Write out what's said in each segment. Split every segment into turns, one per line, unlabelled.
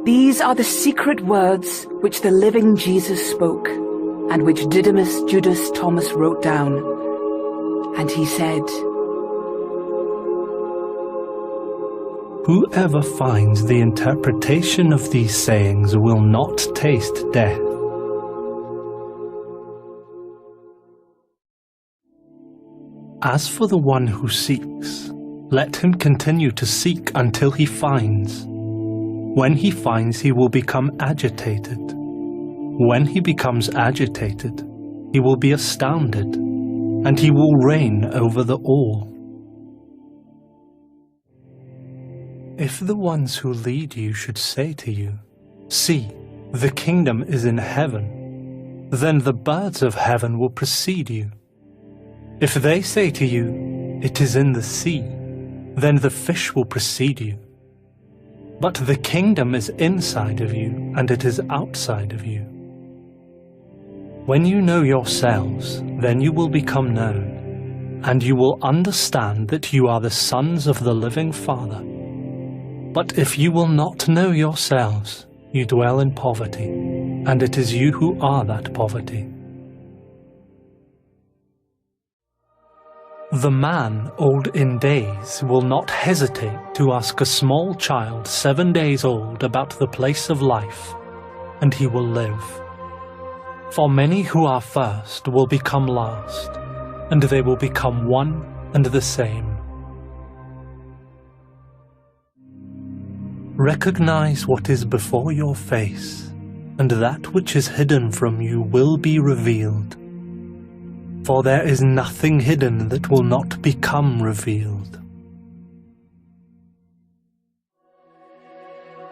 These are the secret words which the living Jesus spoke, and which Didymus Judas Thomas wrote down. And he said,
"Whoever finds the interpretation of these sayings will not taste death." As for the one who seeks, let him continue to seek until he finds. When he finds, he will become agitated. When he becomes agitated, he will be astounded, and he will reign over the all. If the ones who lead you should say to you, "See, the kingdom is in heaven," then the birds of heaven will precede you. If they say to you, "It is in the sea," then the fish will precede you. But the kingdom is inside of you, and it is outside of you. When you know yourselves, then you will become known, and you will understand that you are the sons of the living Father. But if you will not know yourselves, you dwell in poverty, and it is you who are that poverty. The man old in days will not hesitate to ask a small child 7 days old about the place of life, and he will live. For many who are first will become last, and they will become one and the same. Recognize what is before your face, and that which is hidden from you will be revealed. For there is nothing hidden that will not become revealed.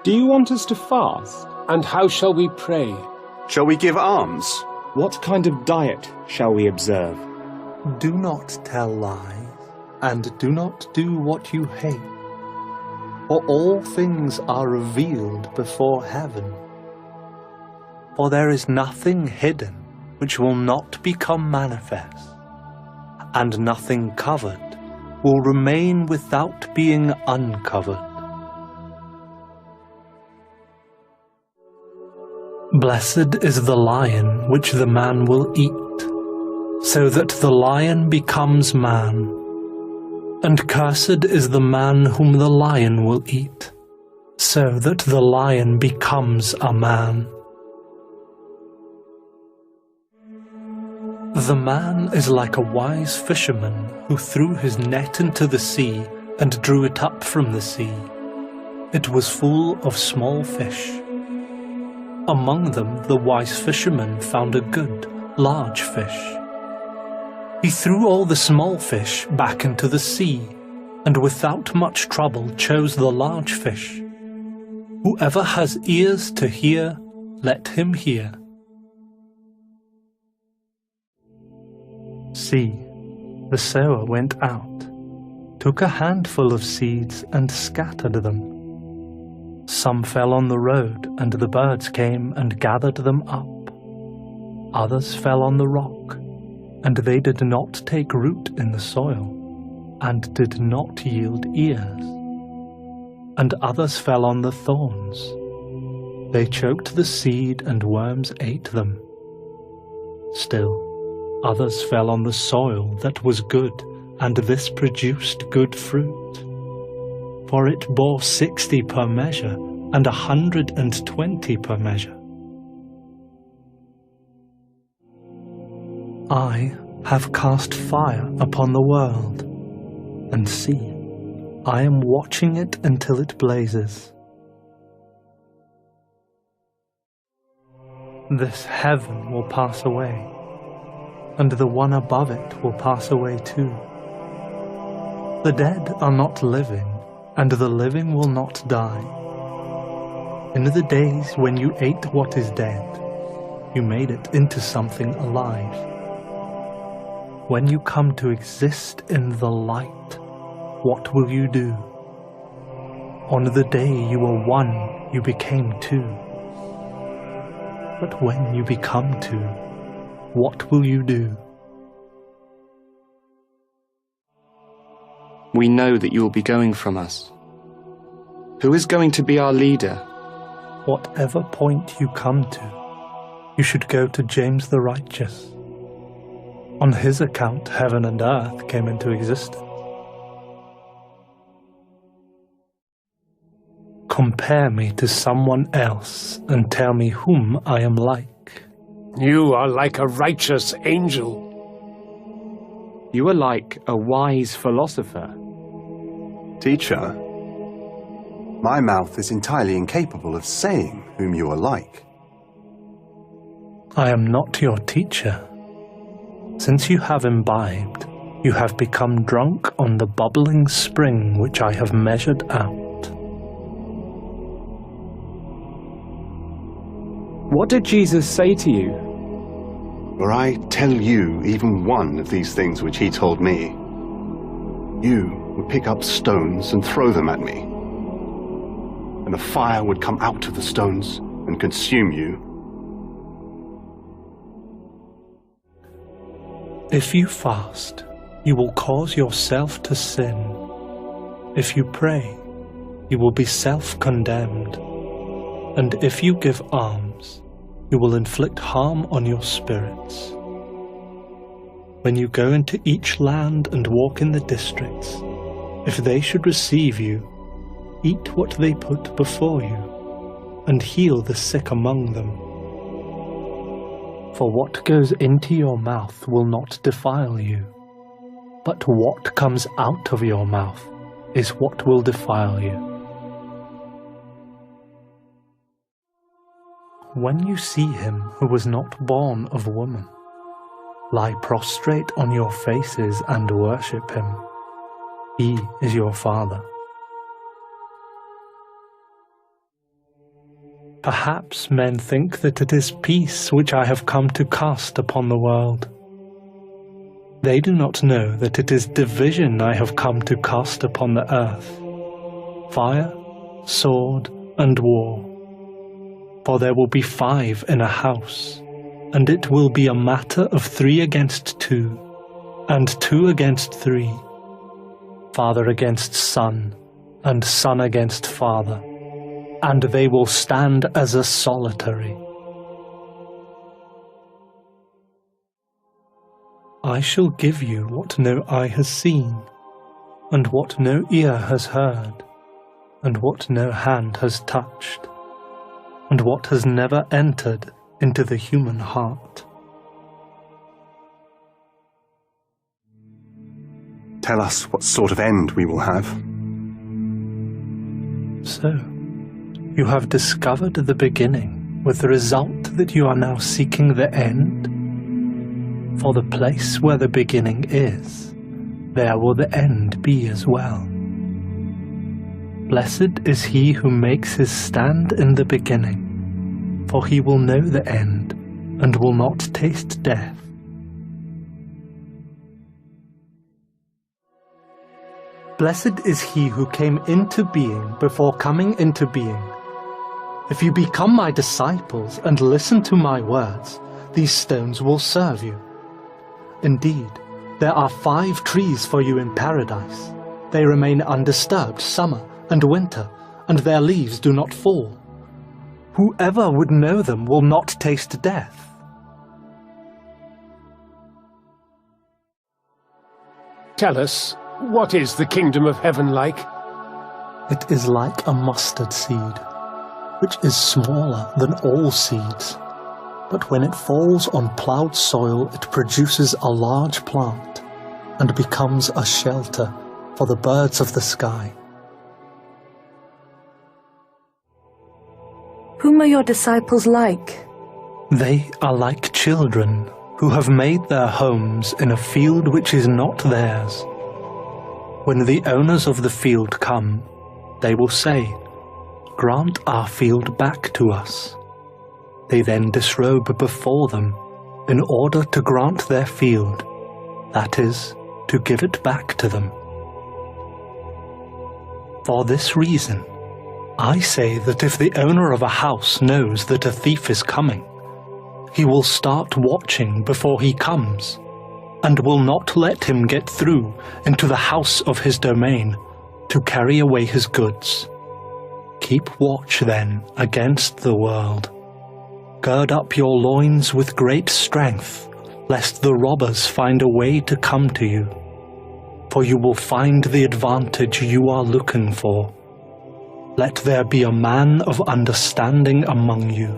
Do you want us to fast? And how shall we pray?
Shall we give alms?
What kind of diet shall we observe?
Do not tell lies, and do not do what you hate. For all things are revealed before heaven. For there is nothing hidden which will not become manifest, and nothing covered will remain without being uncovered. Blessed is the lion which the man will eat, so that the lion becomes man, and cursed is the man whom the lion will eat, so that the lion becomes a man. The man is like a wise fisherman who threw his net into the sea and drew it up from the sea. It was full of small fish. Among them the wise fisherman found a good, large fish. He threw all the small fish back into the sea, and without much trouble chose the large fish. Whoever has ears to hear, let him hear. See, the sower went out, took a handful of seeds and scattered them. Some fell on the road, and the birds came and gathered them up. Others fell on the rock, and they did not take root in the soil, and did not yield ears. And others fell on the thorns. They choked the seed, and worms ate them. Still, others fell on the soil that was good, and this produced good fruit. For it bore 60 per measure, and 120 per measure. I have cast fire upon the world, and see, I am watching it until it blazes. This heaven will pass away, and the one above it will pass away too. The dead are not living, and the living will not die. In the days when you ate what is dead, you made it into something alive. When you come to exist in the light, what will you do? On the day you were one, you became two. But when you become two, what will you do?
We know that you will be going from us. Who is going to be our leader?
whatever point you come to, you should go to James the Righteous. On his account, heaven and earth came into existence. Compare me to someone else and tell me whom I am like.
You are like a righteous angel.
You are like a wise philosopher.
Teacher, my mouth is entirely incapable of saying whom you are like.
I am not your teacher. Since you have imbibed, you have become drunk on the bubbling spring which I have measured out.
What did Jesus say to you?
Were I tell you even one of these things which he told me, you would pick up stones and throw them at me, and the fire would come out of the stones and consume you.
If you fast, you will cause yourself to sin. If you pray, you will be self-condemned. And if you give alms, you will inflict harm on your spirits. When you go into each land and walk in the districts, if they should receive you, eat what they put before you, and heal the sick among them. For what goes into your mouth will not defile you, but what comes out of your mouth is what will defile you. When you see him who was not born of woman, lie prostrate on your faces and worship him. He is your Father. Perhaps men think that it is peace which I have come to cast upon the world. They do not know that it is division I have come to cast upon the earth, fire, sword, and war. For there will be 5 in a house, and it will be a matter of 3 against 2, and 2 against 3, father against son, and son against father, and they will stand as a solitary. I shall give you what no eye has seen, and what no ear has heard, and what no hand has touched, and what has never entered into the human heart.
Tell us what sort of end we will have.
So, you have discovered the beginning, with the result that you are now seeking the end? For the place where the beginning is, there will the end be as well. Blessed is he who makes his stand in the beginning, for he will know the end, and will not taste death. Blessed is he who came into being before coming into being. If you become my disciples and listen to my words, these stones will serve you. Indeed, there are 5 trees for you in paradise. They remain undisturbed summer and winter, and their leaves do not fall. Whoever would know them will not taste death.
Tell us, what is the kingdom of heaven like?
It is like a mustard seed, which is smaller than all seeds. But when it falls on plowed soil, it produces a large plant and becomes a shelter for the birds of the sky.
Whom are your disciples like?
They are like children who have made their homes in a field which is not theirs. When the owners of the field come, they will say, "Grant our field back to us." They then disrobe before them in order to grant their field, that is, to give it back to them. For this reason, I say that if the owner of a house knows that a thief is coming, he will start watching before he comes, and will not let him get through into the house of his domain to carry away his goods. Keep watch then against the world. Gird up your loins with great strength, lest the robbers find a way to come to you. For you will find the advantage you are looking for. Let there be a man of understanding among you.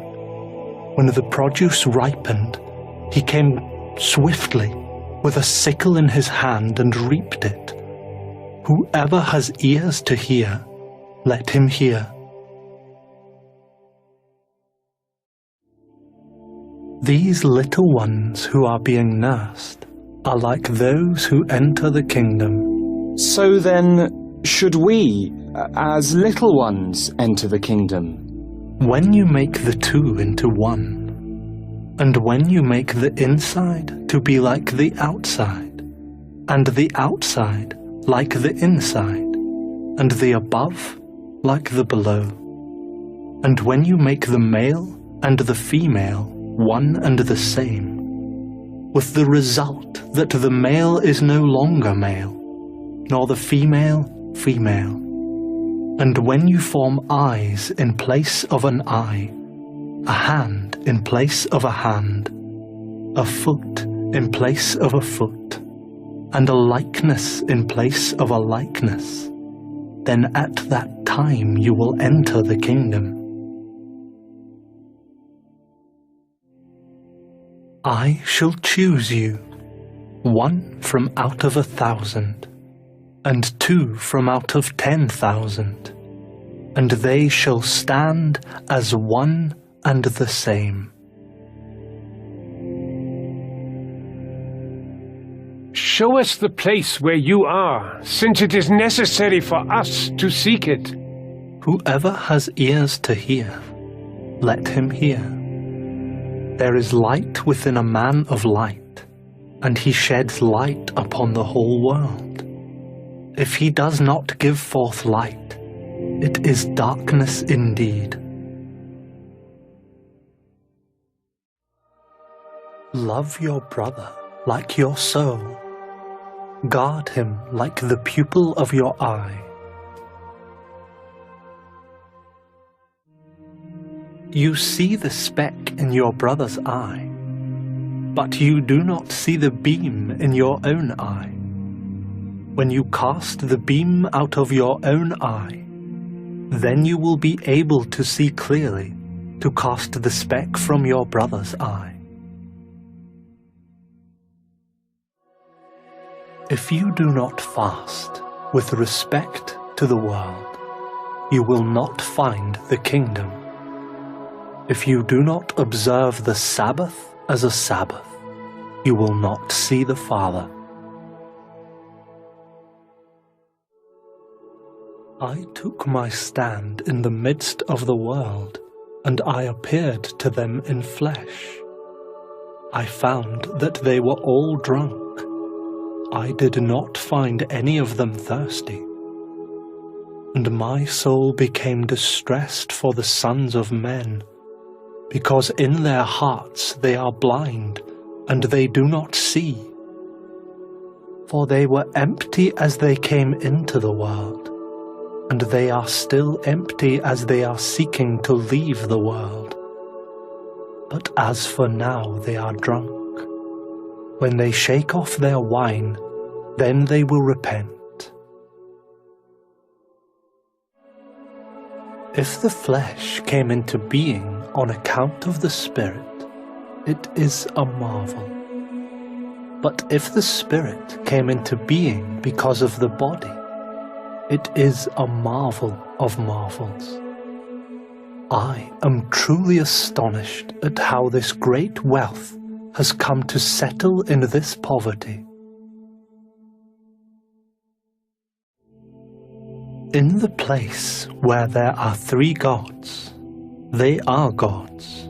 When the produce ripened, he came swiftly, with a sickle in his hand, and reaped it. Whoever has ears to hear, let him hear. These little ones who are being nursed are like those who enter the kingdom.
So then, should we, as little ones, enter the kingdom?
When you make the two into one, and when you make the inside to be like the outside, and the outside like the inside, and the above like the below, and when you make the male and the female one and the same, with the result that the male is no longer male, nor the female female, and when you form eyes in place of an eye, a hand in place of a hand, a foot in place of a foot, and a likeness in place of a likeness, then at that time you will enter the kingdom. I shall choose you, 1 from out of 1,000, and 2 from out of 10,000, and they shall stand as one and the same.
Show us the place where you are, since it is necessary for us to seek it.
Whoever has ears to hear, let him hear. There is light within a man of light, and he sheds light upon the whole world. If he does not give forth light, it is darkness indeed. Love your brother like your soul. Guard him like the pupil of your eye. You see the speck in your brother's eye, but you do not see the beam in your own eye. When you cast the beam out of your own eye, then you will be able to see clearly to cast the speck from your brother's eye. If you do not fast with respect to the world, you will not find the kingdom. If you do not observe the Sabbath as a Sabbath, you will not see the Father. I took my stand in the midst of the world, and I appeared to them in flesh. I found that they were all drunk. I did not find any of them thirsty. And my soul became distressed for the sons of men, because in their hearts they are blind, and they do not see. For they were empty as they came into the world, and they are still empty as they are seeking to leave the world. But as for now they are drunk. When they shake off their wine, then they will repent. If the flesh came into being on account of the Spirit, it is a marvel. But if the Spirit came into being because of the body, it is a marvel of marvels. I am truly astonished at how this great wealth has come to settle in this poverty. In the place where there are 3 gods, they are gods.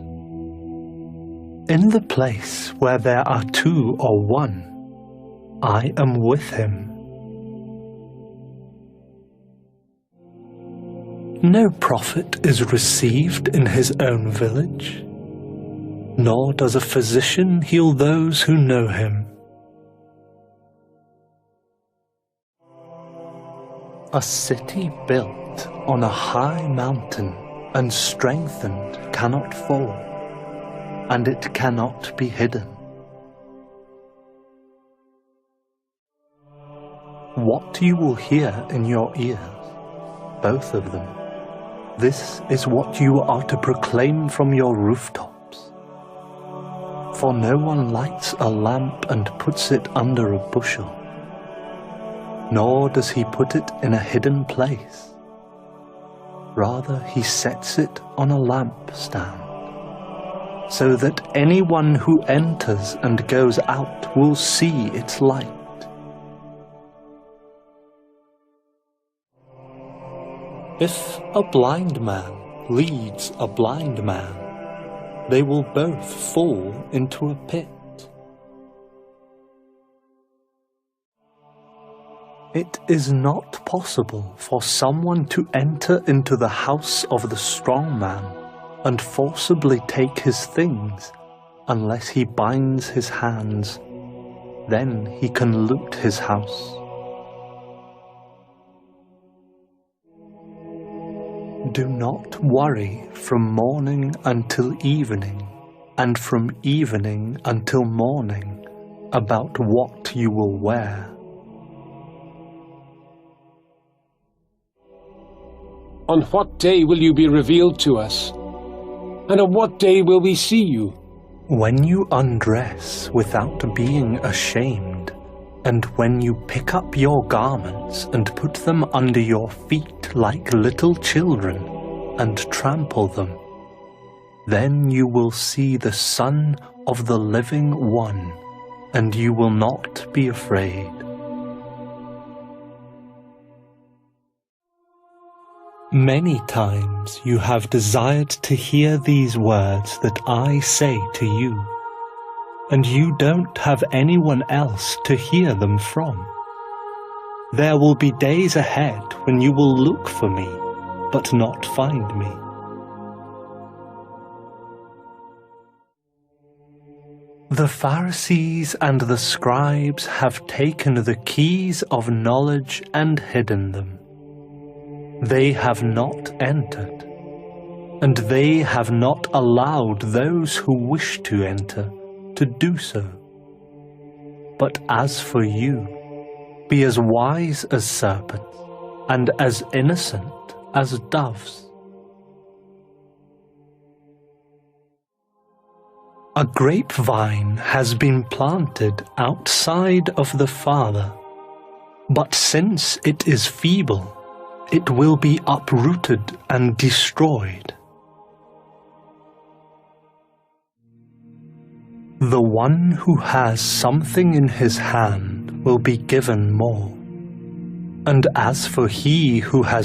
In the place where there are 2 or 1, I am with him. No prophet is received in his own village, nor does a physician heal those who know him. A city built set on a high mountain and strengthened cannot fall, and it cannot be hidden. What you will hear in your ears, both of them, this is what you are to proclaim from your rooftops. For no one lights a lamp and puts it under a bushel, nor does he put it in a hidden place. Rather, he sets it on a lampstand, so that anyone who enters and goes out will see its light. If a blind man leads a blind man, they will both fall into a pit. It is not possible for someone to enter into the house of the strong man and forcibly take his things unless he binds his hands. Then he can loot his house. Do not worry from morning until evening, and from evening until morning, about what you will wear.
On what day will you be revealed to us? And on what day will we see you?
When you undress without being ashamed, and when you pick up your garments and put them under your feet like little children, and trample them, then you will see the Son of the Living One, and you will not be afraid. Many times you have desired to hear these words that I say to you, and you don't have anyone else to hear them from. There will be days ahead when you will look for me, but not find me. The Pharisees and the scribes have taken the keys of knowledge and hidden them. They have not entered, and they have not allowed those who wish to enter to do so. But as for you, be as wise as serpents, and as innocent as doves. A grapevine has been planted outside of the Father, but since it is feeble, it will be uprooted and destroyed. The one who has something in his hand will be given more, and as for he who has